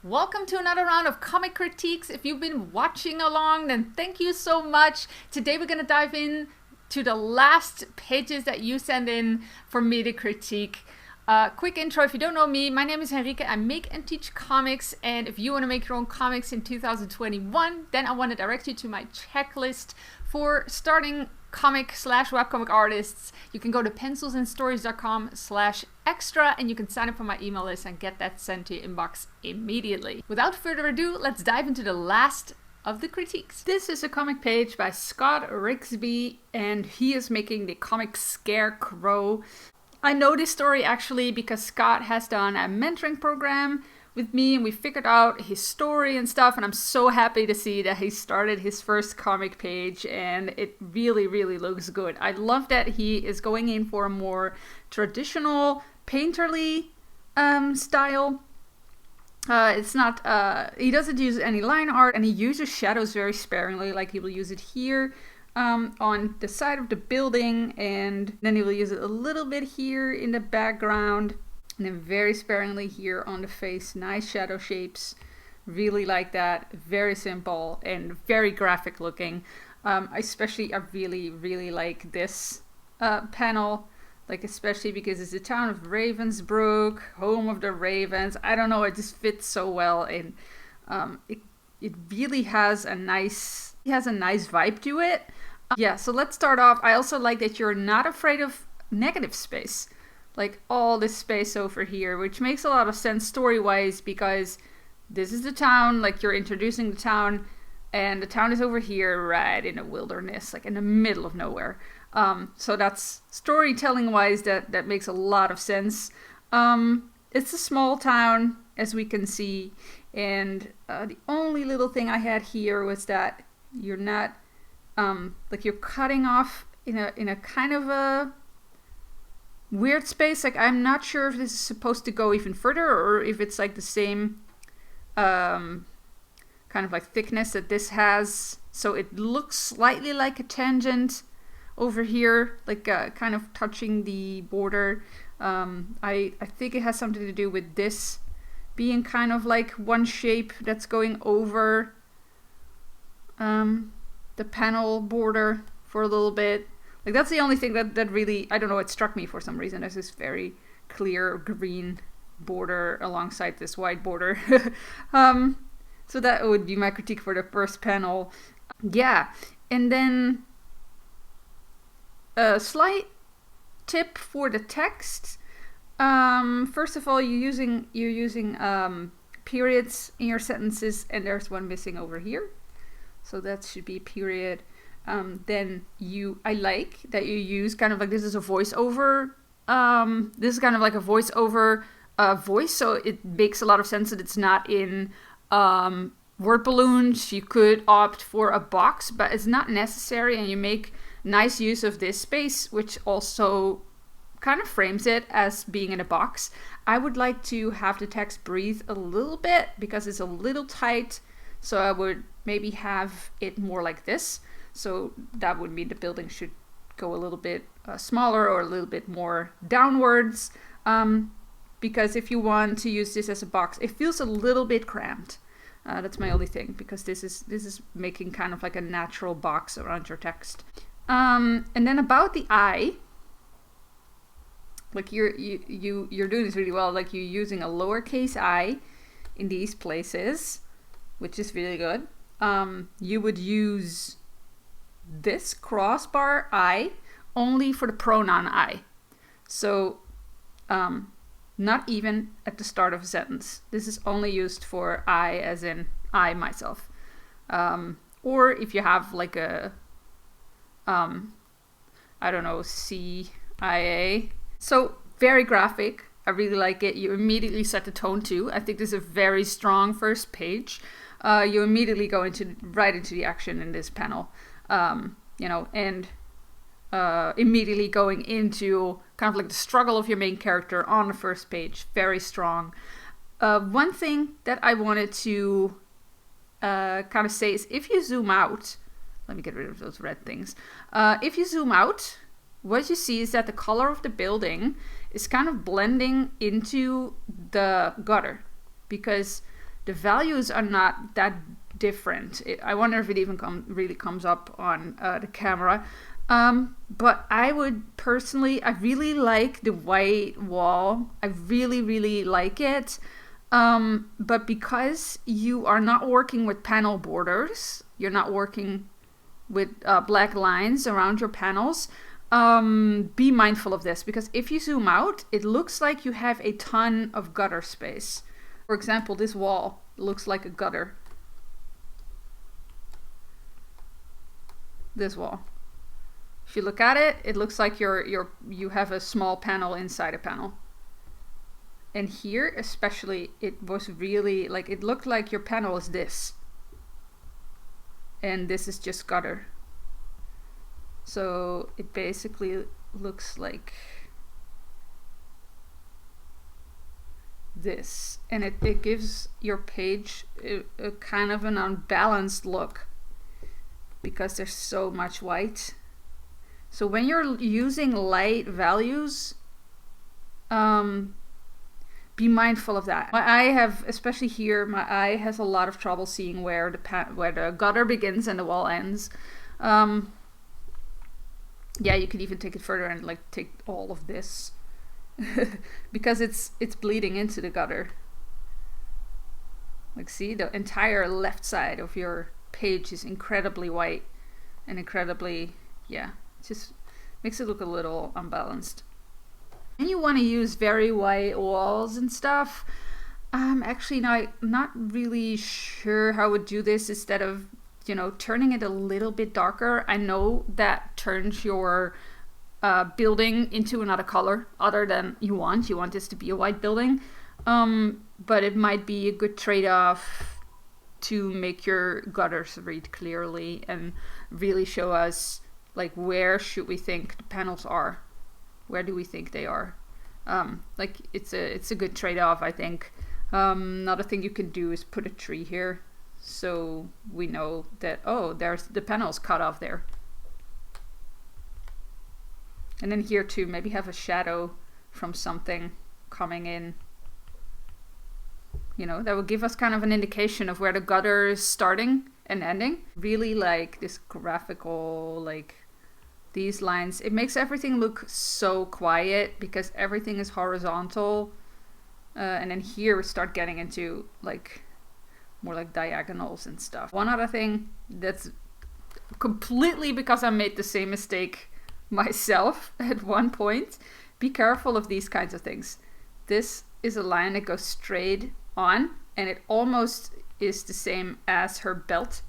Welcome to another round of comic critiques. If you've been watching along, then thank you so much. Today we're going to dive in to the last pages that you send in for me to critique. Quick intro, if you don't know me, my name is Henrike. I make and teach comics, and if you want to make your own comics in 2021, then I want to direct you to my checklist for starting comic/webcomic artists. You can go to pencilsandstories.com/extra and you can sign up for my email list and get that sent to your inbox immediately. Without further ado, let's dive into the last of the critiques. This is a comic page by Scott Rigsby, and he is making the comic Scarecrow. I know this story actually because Scott has done a mentoring program with me and we figured out his story and stuff, and I'm so happy to see that he started his first comic page and it really looks good. I love that he is going in for a more traditional painterly style. It's not, he doesn't use any line art, and he uses shadows very sparingly. Like he will use it here on the side of the building, and then he will use it a little bit here in the background, and then very sparingly here on the face. Nice shadow shapes. Really like that. Very simple and very graphic looking. I really like this panel. Like especially because it's the town of Ravensbrück, home of the Ravens. I don't know, it just fits so well, and it really has a nice vibe to it. Yeah, so let's start off. I also like that you're not afraid of negative space. Like all this space over here, which makes a lot of sense story-wise because this is the town, like you're introducing the town, and the town is over here right in the wilderness, like in the middle of nowhere. So that's storytelling-wise, that makes a lot of sense. It's a small town, as we can see, and the only little thing I had here was that you're not, like you're cutting off in a kind of a weird space. Like I'm not sure if this is supposed to go even further or if it's like the same kind of like thickness that this has. So it looks slightly like a tangent over here, like kind of touching the border. I think it has something to do with this being kind of like one shape that's going over the panel border for a little bit. Like that's the only thing that really, I don't know, it struck me for some reason. There's this very clear green border alongside this white border. So that would be my critique for the first panel. Yeah, and then a slight tip for the text. First of all, you're using periods in your sentences, and there's one missing over here. So that should be period. Then I like that you use kind of like, this is a voiceover. This is kind of like a voiceover voice, so it makes a lot of sense that it's not in word balloons. You could opt for a box, but it's not necessary, and you make nice use of this space, which also kind of frames it as being in a box. I would like to have the text breathe a little bit because it's a little tight, so I would maybe have it more like this. So that would mean the building should go a little bit smaller or a little bit more downwards. Because if you want to use this as a box, it feels a little bit cramped. That's my only thing, because this is making kind of like a natural box around your text. And then about the eye, like you're doing this really well. Like you're using a lowercase I in these places, which is really good. You would use this crossbar I only for the pronoun I. So not even at the start of a sentence. This is only used for I, as in I myself. Or if you have like a I don't know, CIA. So very graphic. I really like it. You immediately set the tone too. I think this is a very strong first page. You immediately go right into the action in this panel. And immediately going into kind of like the struggle of your main character on the first page. Very strong. One thing that I wanted to kind of say is, if you zoom out, let me get rid of those red things. If you zoom out, what you see is that the color of the building is kind of blending into the gutter, because the values are not that different. I wonder if it even really comes up on the camera. But I would personally, I really like the white wall. I really, really like it. But because you are not working with panel borders, you're not working with black lines around your panels, be mindful of this, because if you zoom out, it looks like you have a ton of gutter space. For example, this wall looks like a gutter. This wall. If you look at it, it looks like you have a small panel inside a panel. And here especially, it was really like, it looked like your panel is this. And this is just gutter. So it basically looks like this. And it gives your page a kind of an unbalanced look because there's so much white. So when you're using light values, be mindful of that. My eye have, especially here, my eye has a lot of trouble seeing where the gutter begins and the wall ends. Yeah, you could even take it further and like take all of this because it's bleeding into the gutter. Like, see, the entire left side of your page is incredibly white and incredibly, yeah, it just makes it look a little unbalanced. And you want to use very white walls and stuff. Actually, not really sure how I would do this instead of, you know, turning it a little bit darker. I know that turns your building into another color other than you want. You want this to be a white building. But it might be a good trade-off to make your gutters read clearly and really show us, like, where should we think the panels are? Where do we think they are? Like, it's a good trade-off, I think. Another thing you can do is put a tree here, so we know that, oh, there's the panels cut off there. And then here too, maybe have a shadow from something coming in. You know, that will give us kind of an indication of where the gutter is starting and ending. Really like this graphical, like, these lines. It makes everything look so quiet because everything is horizontal. And then here we start getting into like more like diagonals and stuff. One other thing that's completely because I made the same mistake myself at one point. Be careful of these kinds of things. This is a line that goes straight on and it almost is the same as her belt.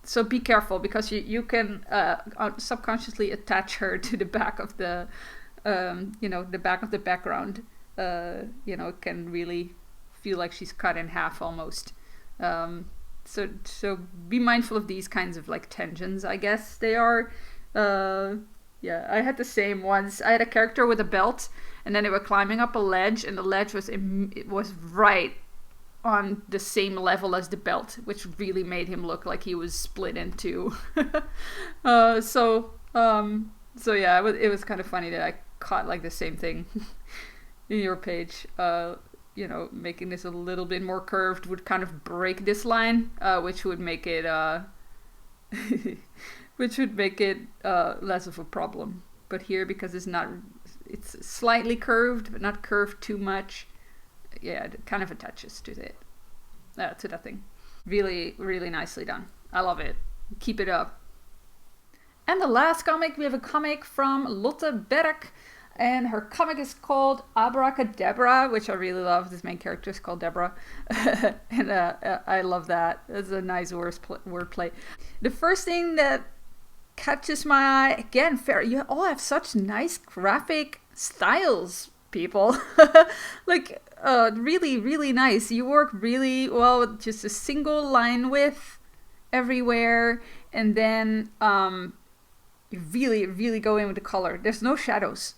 So be careful because you can subconsciously attach her to the back of the, you know, the back of the background. You know, it can really feel like she's cut in half almost. So be mindful of these kinds of like tensions, I guess they are. Yeah, I had the same once. I had a character with a belt and then they were climbing up a ledge and the ledge was right on the same level as the belt, which really made him look like he was split in two. So yeah, it was kind of funny that I caught like the same thing in your page. You know, making this a little bit more curved would kind of break this line, which would make it less of a problem. But here, because it's slightly curved, but not curved too much. Yeah, it kind of attaches to it, to that thing. Really, really nicely done. I love it. Keep it up. And the last comic, we have a comic from Lotte Berg, and her comic is called Abracadabra, which I really love. This main character is called Debora, and I love that. It's a nice wordplay. The first thing that catches my eye, again, you all have such nice graphic styles, people. Like, really, really nice. You work really well with just a single line width everywhere, and then you really, really go in with the color. There's no shadows.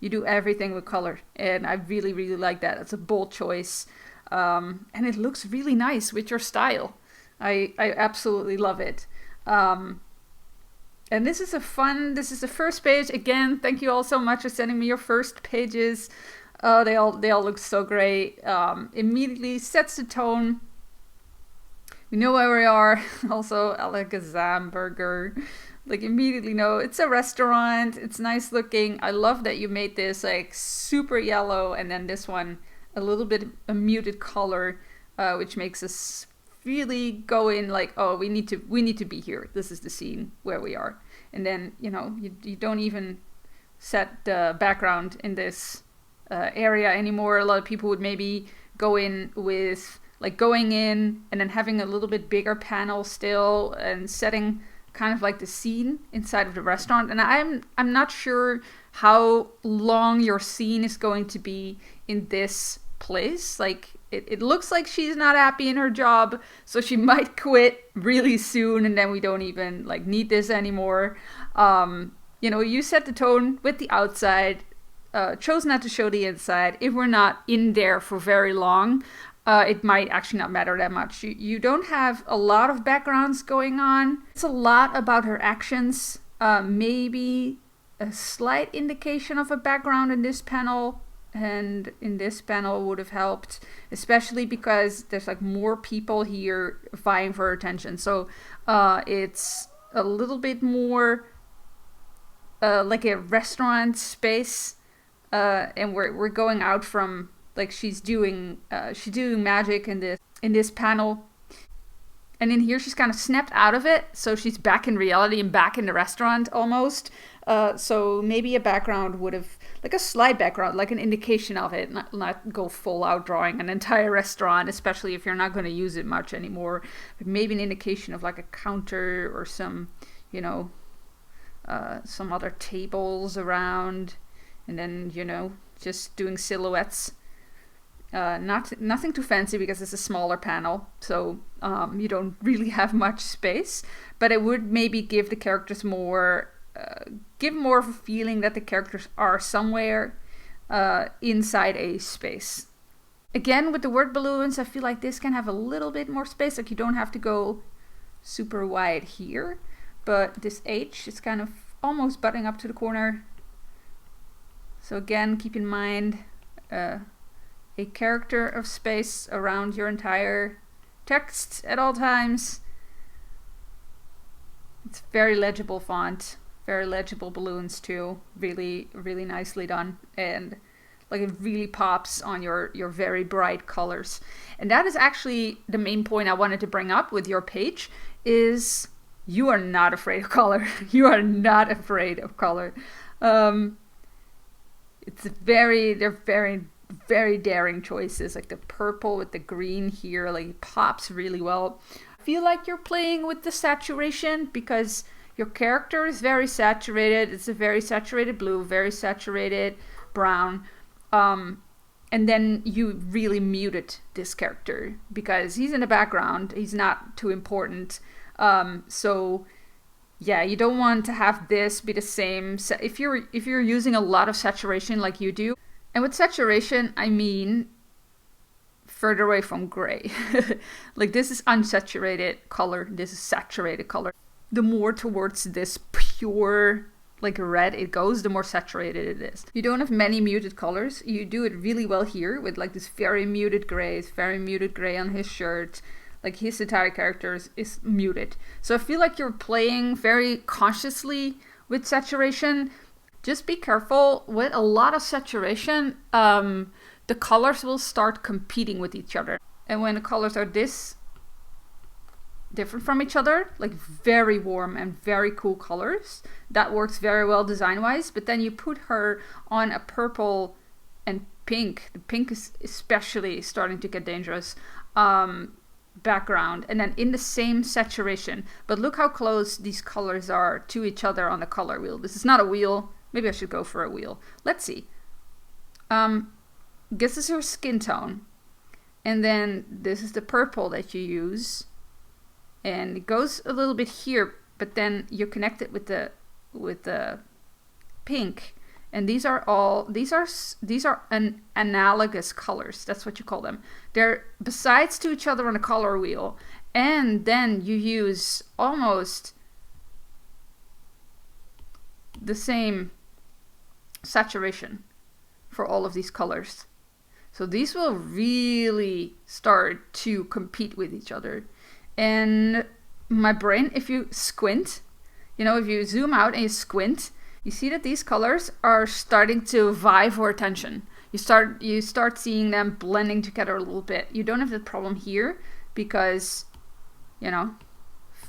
You do everything with color, and I really, really like that. It's a bold choice, and it looks really nice with your style. I absolutely love it. And this is the first page. Again, thank you all so much for sending me your first pages. Oh, they all look so great. Immediately sets the tone. We know where we are. Also, Abracadabra. Like immediately know it's a restaurant. It's nice looking. I love that you made this like super yellow, and then this one a little bit a muted color, which makes us really go in like, oh, we need to be here. This is the scene where we are. And then you don't even set the background in this area anymore. A lot of people would maybe go in with like going in and then having a little bit bigger panel still and setting kind of like the scene inside of the restaurant. And I'm not sure how long your scene is going to be in this place. Like it looks like she's not happy in her job, so she might quit really soon, and then we don't even like need this anymore. You set the tone with the outside, chose not to show the inside. If we're not in there for very long, it might actually not matter that much. You don't have a lot of backgrounds going on. It's a lot about her actions. Maybe a slight indication of a background in this panel and in this panel would have helped, especially because there's like more people here vying for her attention. So it's a little bit more like a restaurant space, and we're going out from like she's doing magic in this panel, and in here she's kind of snapped out of it, so she's back in reality and back in the restaurant almost. So maybe a background would have, like a slight background, like an indication of it, not go full out drawing an entire restaurant, especially if you're not going to use it much anymore. But maybe an indication of like a counter or some some other tables around, and then just doing silhouettes. Nothing too fancy because it's a smaller panel, so you don't really have much space. But it would maybe give the characters more of a feeling that the characters are somewhere inside a space. Again, with the word balloons, I feel like this can have a little bit more space. Like you don't have to go super wide here, but this H is kind of almost butting up to the corner. So again, keep in mind a character of space around your entire text at all times. It's very legible font, very legible balloons too. Really, really nicely done. And like it really pops on your very bright colors. And that is actually the main point I wanted to bring up with your page, is you are not afraid of color. You are not afraid of color. They're very daring choices. Like the purple with the green here, like it pops really well. I feel like you're playing with the saturation because your character is very saturated. It's a very saturated blue, very saturated brown. And then you really muted this character because he's in the background. He's not too important. So yeah, you don't want to have this be the same. If you're using a lot of saturation like you do, and with saturation, I mean further away from gray. Like this is unsaturated color, this is saturated color. The more towards this pure like red it goes, the more saturated it is. You don't have many muted colors. You do it really well here with like this very muted gray on his shirt. Like his entire character is muted. So I feel like you're playing very consciously with saturation. Just be careful with a lot of saturation. The colors will start competing with each other. And when the colors are this different from each other, like very warm and very cool colors, that works very well design-wise. But then you put her on a purple and pink. The pink is especially starting to get dangerous. Background, and then in the same saturation. But look how close these colors are to each other on the color wheel. This is not a wheel. Maybe I should go for a wheel. Let's see. This is her skin tone. And then this is the purple that you use. And it goes a little bit here, but then you connect it with the pink. And these are an analogous colors. That's what you call them. They're besides to each other on a color wheel. And then you use almost the same saturation for all of these colors. So these will really start to compete with each other. And my brain, if you squint, you know, if you zoom out and you squint, you see that these colors are starting to vie for attention. You start seeing them blending together a little bit. You don't have that problem here because, you know,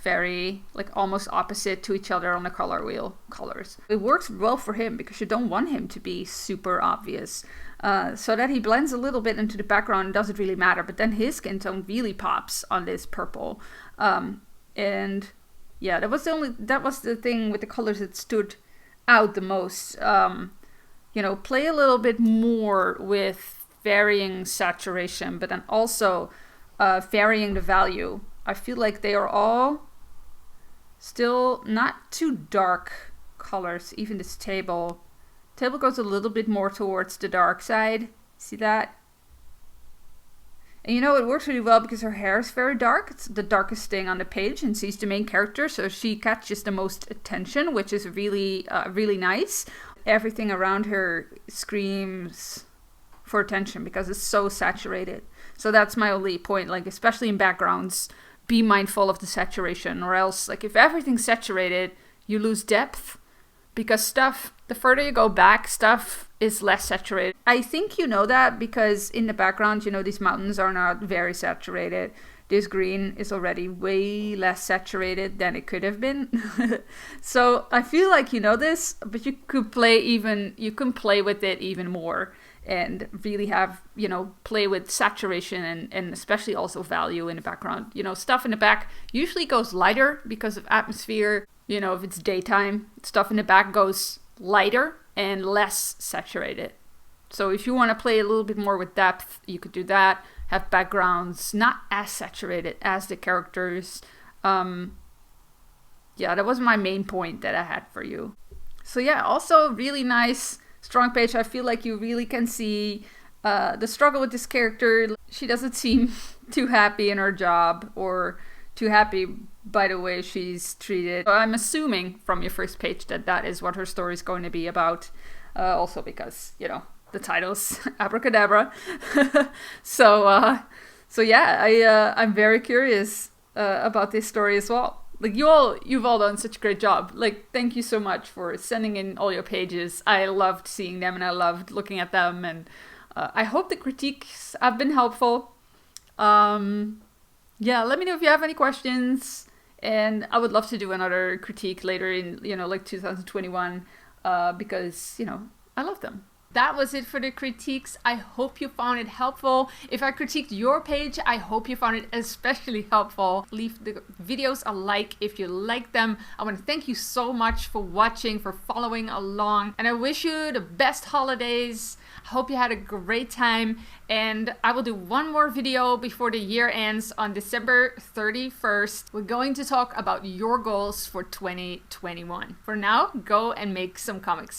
very like almost opposite to each other on the color wheel colors. It works well for him because you don't want him to be super obvious. So that he blends a little bit into the background, doesn't really matter, but then his skin tone really pops on this purple. And yeah, that was the thing with the colors that stood out the most. You know, play a little bit more with varying saturation, but then also varying the value. I feel like they are all still not too dark colors. Even this table goes a little bit more towards the dark side. See that? And you know, it works really well because her hair is very dark. It's the darkest thing on the page, and she's the main character, so she catches the most attention, which is really, really nice. Everything around her screams for attention because it's so saturated. So that's my only point, like especially in backgrounds, be mindful of the saturation, or else like if everything's saturated, you lose depth because stuff, the further you go back, stuff is less saturated. I think you know that because in the background, you know, these mountains are not very saturated. This green is already way less saturated than it could have been. So I feel like you know this, but you can play with it even more and really have, you know, play with saturation and especially also value in the background. You know, stuff in the back usually goes lighter because of atmosphere. You know, if it's daytime, stuff in the back goes lighter and less saturated. So if you want to play a little bit more with depth, you could do that. Have backgrounds not as saturated as the characters. Yeah, that was my main point that I had for you. So yeah, also really nice, strong page. I feel like you really can see the struggle with this character. She doesn't seem too happy in her job or too happy by the way she's treated. So I'm assuming from your first page that that is what her story is going to be about. Also because, you know, the title's Abracadabra. So yeah, I'm very curious about this story as well. Like you've all done such a great job. Like, thank you so much for sending in all your pages. I loved seeing them and I loved looking at them, and I hope the critiques have been helpful. Yeah, let me know if you have any questions, and I would love to do another critique later in, you know, like 2021, because, you know, I love them. That was it for the critiques. I hope you found it helpful. If I critiqued your page, I hope you found it especially helpful. Leave the videos a like if you like them. I want to thank you so much for watching, for following along, and I wish you the best holidays. I hope you had a great time, and I will do one more video before the year ends on December 31st. We're going to talk about your goals for 2021. For now, go and make some comics.